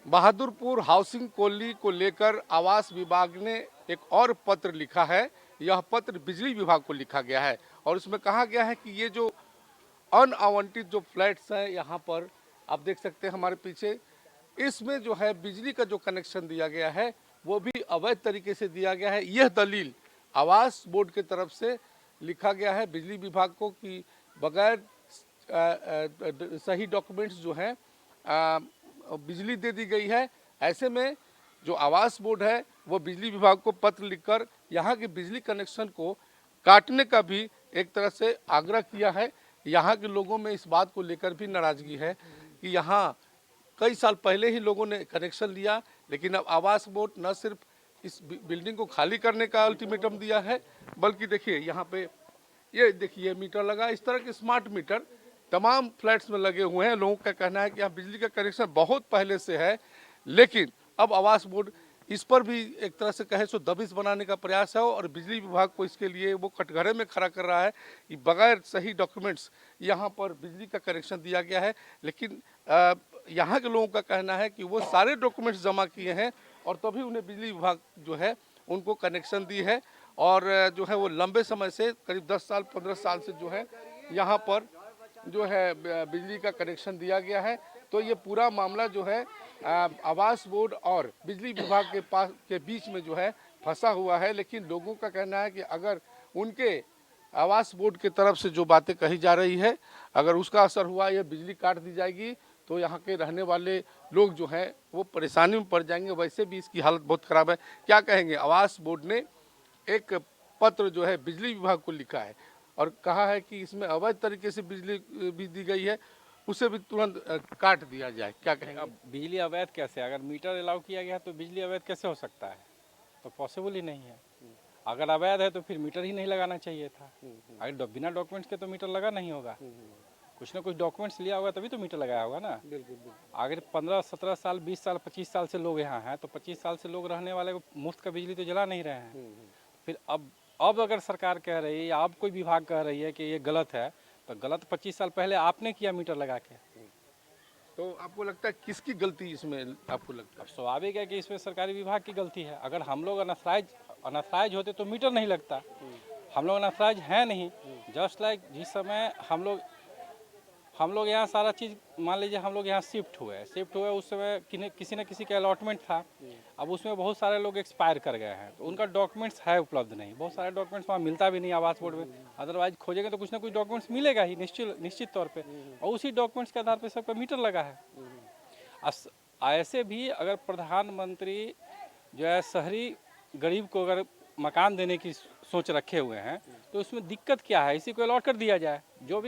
Bahadurpur housing colony को लेकर आवास विभाग ने एक और पत्र लिखा है। यह पत्र बिजली विभाग को लिखा गया है और उसमें कहा गया है कि ये जो अनआवंटित जो फ्लैट्स हैं यहाँ पर आप देख सकते हैं हमारे पीछे, इसमें जो है बिजली का जो कनेक्शन दिया गया है वो भी अवैध तरीके से दिया गया है। यह दलील आवास बोर्ड की तरफ से लिखा गया है बिजली विभाग को कि बगैर सही डॉक्यूमेंट्स जो हैं बिजली दे दी गई है। ऐसे में जो आवास बोर्ड है वो बिजली विभाग को पत्र लिखकर यहाँ के बिजली कनेक्शन को काटने का भी एक तरह से आग्रह किया है। यहाँ के लोगों में इस बात को लेकर भी नाराजगी है कि यहाँ कई साल पहले ही लोगों ने कनेक्शन लिया, लेकिन अब आवास बोर्ड न सिर्फ इस बिल्डिंग को खाली करने का अल्टीमेटम दिया है, बल्कि देखिए यहाँ पे ये देखिए मीटर लगा। इस तरह के स्मार्ट मीटर तमाम फ्लैट्स में लगे हुए हैं। लोगों का कहना है कि यहाँ बिजली का कनेक्शन बहुत पहले से है, लेकिन अब आवास बोर्ड इस पर भी एक तरह से कहे तो दबिश बनाने का प्रयास है और बिजली विभाग को इसके लिए वो कटघरे में खड़ा कर रहा है कि बगैर सही डॉक्यूमेंट्स यहाँ पर बिजली का कनेक्शन दिया गया है। लेकिन यहाँ के लोगों का कहना है कि वो सारे डॉक्यूमेंट्स जमा किए हैं और तभी उन्हें बिजली विभाग जो है उनको कनेक्शन दी है और जो है वो लंबे समय से करीब 10 साल 15 साल से जो है यहाँ पर जो है बिजली का कनेक्शन दिया गया है। तो ये पूरा मामला जो है आवास बोर्ड और बिजली विभाग के बीच में जो है फंसा हुआ है। लेकिन लोगों का कहना है कि अगर उनके आवास बोर्ड की तरफ से जो बातें कही जा रही है, अगर उसका असर हुआ, ये बिजली काट दी जाएगी तो यहाँ के रहने वाले लोग जो हैं वो परेशानी में पड़ जाएंगे। वैसे भी इसकी हालत बहुत ख़राब है। क्या कहेंगे? आवास बोर्ड ने एक पत्र जो है बिजली विभाग को लिखा है और कहा है कि इसमें अवैध तरीके से बिजली भी दी गई है, उसे भी तुरंत काट दिया जाए। क्या कहेंगे? अब बिजली अवैध कैसे? अगर मीटर अलाउ किया गया तो बिजली अवैध कैसे हो सकता है? तो पॉसिबल ही नहीं है। अगर अवैध है तो फिर मीटर ही नहीं लगाना चाहिए था। अगर बिना डॉक्यूमेंट्स के तो मीटर लगा नहीं होगा। कुछ ना कुछ डॉक्यूमेंट्स लिया होगा तभी तो मीटर लगाया होगा ना। अगर 15-17 साल 20 साल 25 साल से लोग यहाँ हैं तो 25 साल से लोग रहने वाले को मुफ्त का बिजली तो जला नहीं रहे हैं। फिर अब अगर सरकार कह रही है या अब कोई विभाग कह रही है कि ये गलत है, तो गलत 25 साल पहले आपने किया मीटर लगा के। तो आपको लगता है किसकी गलती इसमें आपको लगता है? अब स्वाभाविक है कि इसमें सरकारी विभाग की गलती है। अगर हम लोग अनथराइज होते तो मीटर नहीं लगता। हम लोग अनथराइज हैं नहीं। जस्ट लाइक जिस समय हम लोग यहाँ सारा चीज़ मान लीजिए हम लोग यहाँ शिफ्ट हुए उस समय किसी न किसी का अलॉटमेंट था। अब उसमें बहुत सारे लोग एक्सपायर कर गए हैं तो उनका डॉक्यूमेंट्स है उपलब्ध नहीं। बहुत सारे डॉक्यूमेंट्स वहाँ मिलता भी नहीं आवास बोर्ड में। अदरवाइज खोजेंगे तो कुछ ना कुछ डॉक्यूमेंट्स मिलेगा ही निश्चित तौर पे, और उसी डॉक्यूमेंट्स के आधार पर सबका मीटर लगा है। ऐसे भी अगर प्रधानमंत्री जो है शहरी गरीब को अगर मकान देने की सोच रखे हुए हैं तो उसमें दिक्कत क्या है? इसी को अलॉट कर दिया जाए। जो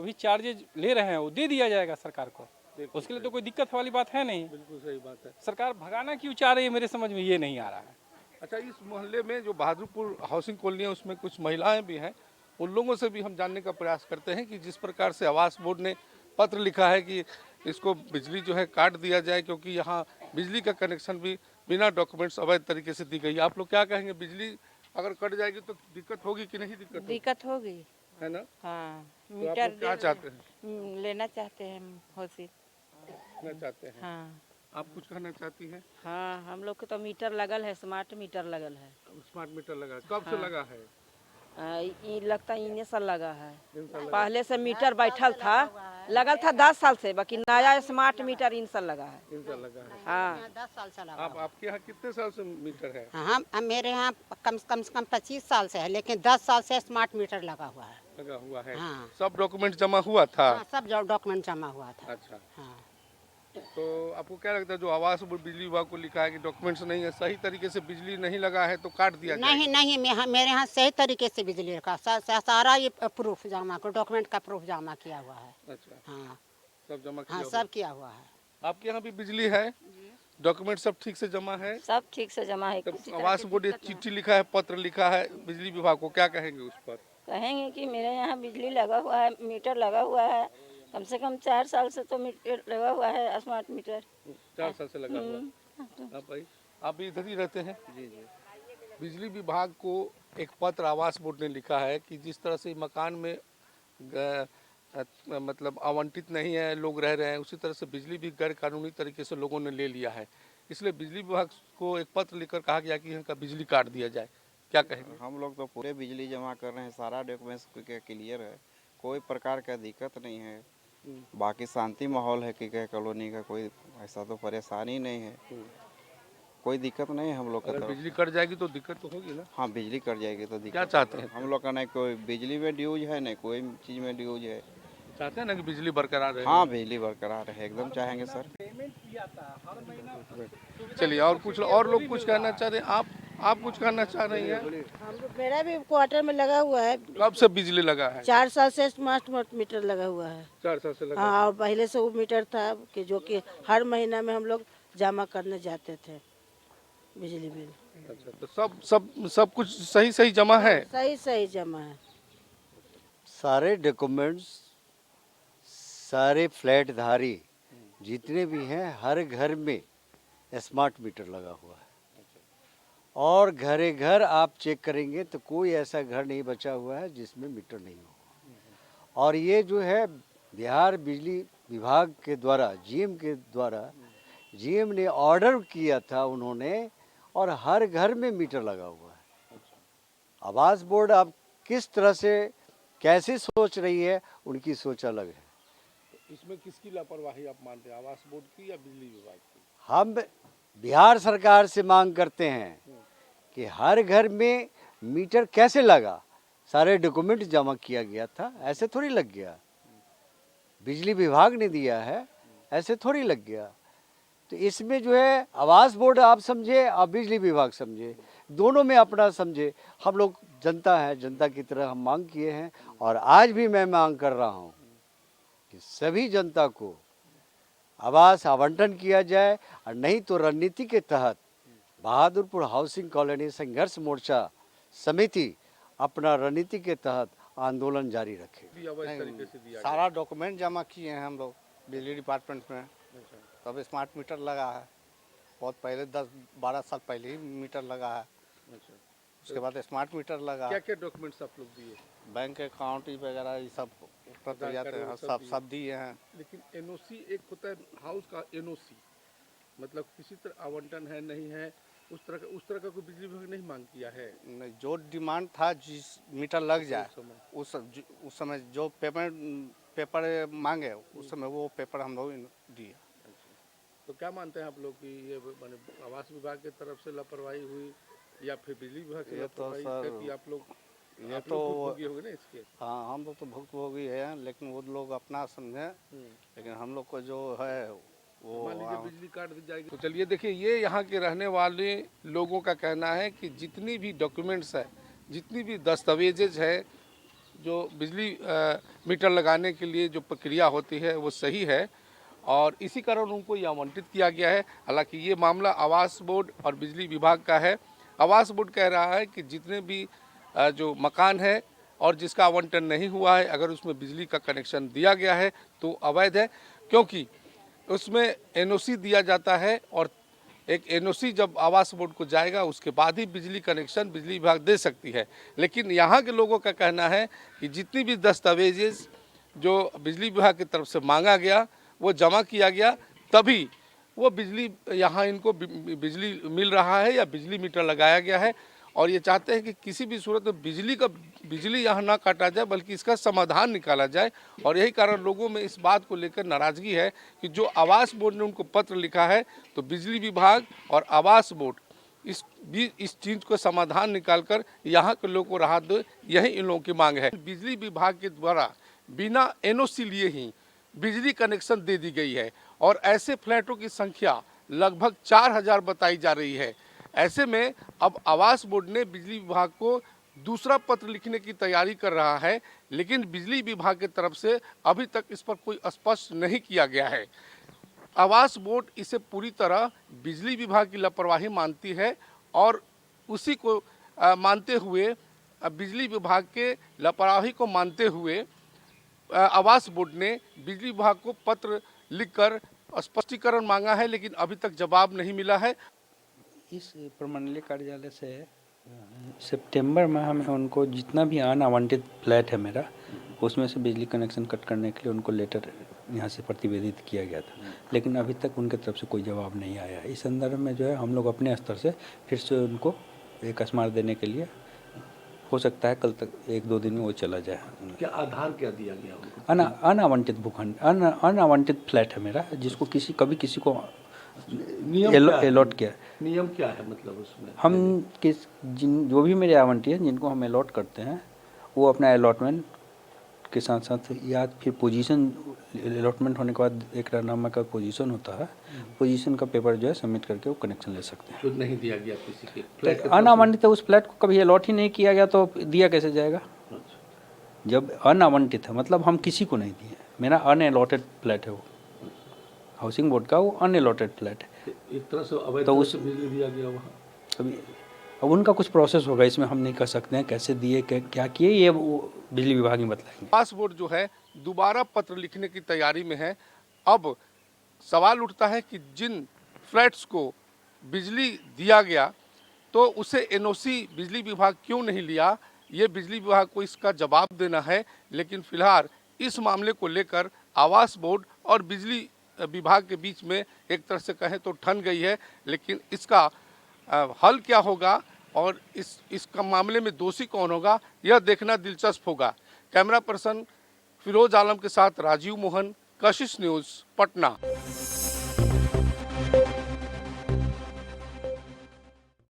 भी चार्जेज ले रहे हैं वो दे दिया जाएगा सरकार को। उसके लिए तो कोई दिक्कत वाली बात है नहीं। बिल्कुल सही बात है। सरकार भगाना क्यों चाह रही है, मेरे समझ में ये नहीं आ रहा है। अच्छा, इस मोहल्ले में जो बहादुरपुर हाउसिंग कॉलोनी है उसमें कुछ महिलाएं भी हैं, उन लोगों से भी हम जानने का प्रयास करते हैं कि जिस प्रकार से आवास बोर्ड ने पत्र लिखा है कि इसको बिजली जो है काट दिया जाए क्योंकि यहाँ बिजली का कनेक्शन भी बिना डॉक्यूमेंट्स अवैध तरीके से दी गई। आप लोग क्या कहेंगे? बिजली अगर कट जाएगी तो दिक्कत होगी कि नहीं? दिक्कत होगी, है ना? हाँ। तो मीटर आप लोग क्या चाहते हैं? लेना चाहते हैं हम होसी। चाहते हैं। हाँ आप कुछ कहना चाहती हैं? हाँ, हम लोग को तो मीटर लगल है, स्मार्ट मीटर लगल है। स्मार्ट मीटर लगा है। कब से लगा है? ये लगता है इन्हें साल लगा है। साल पहले से मीटर बैठल था, लगल था 10 साल से, बाकी नया स्मार्ट मीटर इन साल लगा है। लगा है। हाँ 10 साल से लगा। आपके यहाँ कितने साल से मीटर है? हाँ, मेरे यहाँ कम से कम 25 साल से है, लेकिन 10 साल से स्मार्ट मीटर लगा हुआ है। लगा हुआ है। हाँ। सब डॉक्यूमेंट जमा हुआ था? हाँ, सब डॉक्यूमेंट जमा हुआ था। अच्छा। हाँ। तो आपको क्या लगता है जो आवास बोर्ड बिजली विभाग को लिखा है कि डॉक्यूमेंट्स नहीं है, सही तरीके से बिजली नहीं लगा है तो काट दिया जाए? नहीं, मेरे यहाँ सही तरीके से बिजली रखा, सारा ये प्रूफ जमा कर, डॉक्यूमेंट का प्रूफ जमा किया हुआ है। अच्छा। हाँ, सब जमा किया हाँ, हुआ सब किया हुआ है। आपके यहाँ भी बिजली है? डॉक्यूमेंट सब ठीक से जमा है? सब ठीक से जमा है। तब आवास बोर्ड एक चिट्ठी लिखा है, पत्र लिखा है बिजली विभाग को, क्या कहेंगे उस पर? कहेंगे कि मेरे यहाँ बिजली लगा हुआ है, मीटर लगा हुआ है, कम से कम 4 साल से तो मीटर लगा हुआ है, स्मार्ट मीटर 4 साल से लगा हुआ है। हाँ भाई, आप भी इधर ही रहते हैं? जी। बिजली विभाग को एक पत्र आवास बोर्ड ने लिखा है कि जिस तरह से मकान में मतलब आवंटित नहीं है, लोग रह रहे हैं, उसी तरह से बिजली भी गैर कानूनी तरीके से लोगों ने ले लिया है। इसलिए बिजली विभाग को एक पत्र लिखकर कहा गया कि इनका बिजली काट दिया जाए। क्या कहेंगे? हम लोग तो पूरे बिजली जमा कर रहे हैं, सारा डॉक्यूमेंट्स क्लियर है, कोई प्रकार का दिक्कत नहीं है। बाकी शांति माहौल है कि क्या कॉलोनी का, कोई ऐसा तो परेशानी नहीं है, कोई दिक्कत नहीं है हम लोग का अगर तरफ। बिजली कट जाएगी तो दिक्कत तो होगी ना। हाँ, बिजली कट जाएगी तो दिक्कत। क्या चाहते हैं? हम लोग का नहीं कोई बिजली में ड्यूज है, नहीं कोई चीज़ में ड्यूज है। चाहते हैं ना कि बिजली बरकरार रहे। हाँ, बिजली बरकरार है, एकदम चाहेंगे सर। चलिए, और लोग कुछ कहना चाह रहे हैं। आप कुछ कहना चाह रही हैं? मेरा भी क्वार्टर में लगा हुआ है, कब से बिजली लगा है? 4 साल से स्मार्ट मीटर लगा हुआ है। 4 साल से लगा। हाँ, और पहले से वो मीटर था कि जो कि हर महीना में हम लोग जमा करने जाते थे बिजली बिल। अच्छा, तो सब कुछ सही जमा है। सही जमा है। सारे डॉक्यूमेंट्स, सारे फ्लैट धारी जितने भी हैं, हर घर में स्मार्ट मीटर लगा हुआ है। और घरे घर आप चेक करेंगे तो कोई ऐसा घर नहीं बचा हुआ है जिसमें मीटर नहीं हो। और ये जो है बिहार बिजली विभाग के द्वारा, जीएम के द्वारा, जीएम ने ऑर्डर किया था उन्होंने, और हर घर में मीटर लगा हुआ है। आवास बोर्ड अब किस तरह से कैसे सोच रही है, उनकी सोच अलग है। इसमें किसकी लापरवाही आप मानते हैं, आवास बोर्ड की या बिजली विभाग की? हम बिहार सरकार से मांग करते हैं कि हर घर में मीटर कैसे लगा, सारे डॉक्यूमेंट जमा किया गया था, ऐसे थोड़ी लग गया। बिजली विभाग ने दिया है, ऐसे थोड़ी लग गया। तो इसमें जो है आवास बोर्ड आप समझे और बिजली विभाग समझे, दोनों में अपना समझे। हम लोग जनता है, जनता की तरह हम मांग किए हैं, और आज भी मैं मांग कर रहा हूँ कि सभी जनता को आवास आवंटन किया जाए, और नहीं तो रणनीति के तहत बहादुरपुर हाउसिंग कॉलोनी संघर्ष मोर्चा समिति अपना रणनीति के तहत आंदोलन जारी रखे। तरीके से दिया सारा डॉक्यूमेंट जमा किए हैं हम लोग बिजली डिपार्टमेंट में, तब स्मार्ट मीटर लगा है। बहुत पहले 10-12 साल पहले ही मीटर लगा है। अच्छा, उसके बाद स्मार्ट मीटर लगा। क्या क्या डॉक्यूमेंट्स आप लोग दिए? बैंक अकाउंट वगैरह ये सब प्रक्रिया सब दिए हैं। लेकिन एनओसी एक होता है हाउस का एनओसी, मतलब किसी तरह आवंटन है नहीं है, उस तरह का कोई बिजली विभाग नहीं मांग किया है। नहीं, जो डिमांड था जिस मीटर लग जाए उस समय जो पेपर मांगे उस समय वो पेपर हम लोग दिए। तो क्या मानते हैं आप लोग कि ये माने आवास विभाग की तरफ से लापरवाही हुई या फिर बिजली विभाग की ये तो लापरवाही सर, है कि आप लोग तो भुगतभोगी होंगे ना इसके? हाँ, हम लोग तो भुक्तभोगी है, लेकिन वो लोग अपना समझे, लेकिन हम लोग को जो है वो मान लीजिए बिजली काट दी जाएगी। तो चलिए देखिए, ये यहाँ के रहने वाले लोगों का कहना है कि जितनी भी डॉक्यूमेंट्स है, जितनी भी दस्तावेजेज है, जो बिजली मीटर लगाने के लिए जो प्रक्रिया होती है वो सही है, और इसी कारण उनको ये आवंटित किया गया है। हालांकि ये मामला आवास बोर्ड और बिजली विभाग का है। आवास बोर्ड कह रहा है कि जितने भी जो मकान है और जिसका आवंटन नहीं हुआ है, अगर उसमें बिजली का कनेक्शन दिया गया है तो अवैध है, क्योंकि उसमें एनओसी दिया जाता है, और एक एनओसी जब आवास बोर्ड को जाएगा उसके बाद ही बिजली कनेक्शन बिजली विभाग दे सकती है। लेकिन यहाँ के लोगों का कहना है कि जितनी भी दस्तावेजेस जो बिजली विभाग की तरफ से मांगा गया वो जमा किया गया, तभी वो बिजली यहाँ इनको बिजली मिल रहा है या बिजली मीटर लगाया गया है। और ये चाहते हैं कि किसी भी सूरत में बिजली यहाँ ना काटा जाए, बल्कि इसका समाधान निकाला जाए। और यही कारण लोगों में इस बात को लेकर नाराज़गी है कि जो आवास बोर्ड ने उनको पत्र लिखा है, तो बिजली विभाग और आवास बोर्ड इस चीज़ को समाधान निकालकर यहाँ के लोगों को राहत दे, यही इन लोगों की मांग है। बिजली विभाग के द्वारा बिना एनओसी लिए ही बिजली कनेक्शन दे दी गई है, और ऐसे फ्लैटों की संख्या लगभग 4000 बताई जा रही है। ऐसे में अब आवास बोर्ड ने बिजली विभाग को दूसरा पत्र लिखने की तैयारी कर रहा है, लेकिन बिजली विभाग की तरफ से अभी तक इस पर कोई स्पष्ट नहीं किया गया है। आवास बोर्ड इसे पूरी तरह बिजली विभाग की लापरवाही मानती है, और उसी को मानते हुए बिजली विभाग के लापरवाही को मानते हुए आवास बोर्ड ने बिजली विभाग को पत्र लिखकर स्पष्टीकरण मांगा है, लेकिन अभी तक जवाब नहीं मिला है। इस प्रमंडलीय कार्यालय से सितंबर में हमें उनको जितना भी अनावंटित फ्लैट है मेरा, उसमें से बिजली कनेक्शन कट करने के लिए उनको लेटर यहाँ से प्रतिवेदित किया गया था, लेकिन अभी तक उनके तरफ से कोई जवाब नहीं आया है। इस संदर्भ में जो है हम लोग अपने स्तर से फिर से उनको एक स्मारक देने के लिए, हो सकता है कल तक 1-2 दिन में वो चला जाए। क्या आधार क्या दिया गया उनको? अनावंटित भूखंड, अनावंटित फ्लैट है मेरा, जिसको कभी किसी को अलॉट किया। नियम क्या है मतलब उसमें? हम जो भी मेरे आवंटी हैं जिनको हम अलॉट करते हैं, वो अपना अलॉटमेंट के साथ साथ या फिर पोजीशन, अलॉटमेंट होने के बाद एक नामा का पोजीशन होता है, पोजीशन का पेपर जो है सबमिट करके वो कनेक्शन ले सकते हैं। जो नहीं दिया गया किसी के फ्लैट अनावंटित है, उस फ्लैट को कभी अलॉट ही नहीं किया गया तो दिया कैसे जाएगा? जब अनावंटित है मतलब हम किसी को नहीं दिए, मेरा अनअलॉटेड फ्लैट है वो, हाउसिंग बोर्ड का वो अनअलॉटेड फ्लैट है। एक तरह से अवैध तो रूप उस से बिजली दिया गया वहाँ। अभी अब उनका कुछ प्रोसेस होगा, इसमें हम नहीं कर सकते हैं कैसे दिए, क्या किए, ये वो बिजली विभाग में बताएंगे। आवास बोर्ड जो है दोबारा पत्र लिखने की तैयारी में है। अब सवाल उठता है कि जिन फ्लैट्स को बिजली दिया गया तो उसे एनओसी बिजली विभाग क्यों नहीं लिया, ये बिजली विभाग को इसका जवाब देना है। लेकिन फिलहाल इस मामले को लेकर आवास बोर्ड और बिजली विभाग के बीच में एक तरह से कहें तो ठन गई है, लेकिन इसका हल क्या होगा और इसका मामले में दोषी कौन होगा, यह देखना दिलचस्प होगा। कैमरा पर्सन फिरोज आलम के साथ राजीव मोहन, कशिश न्यूज़, पटना।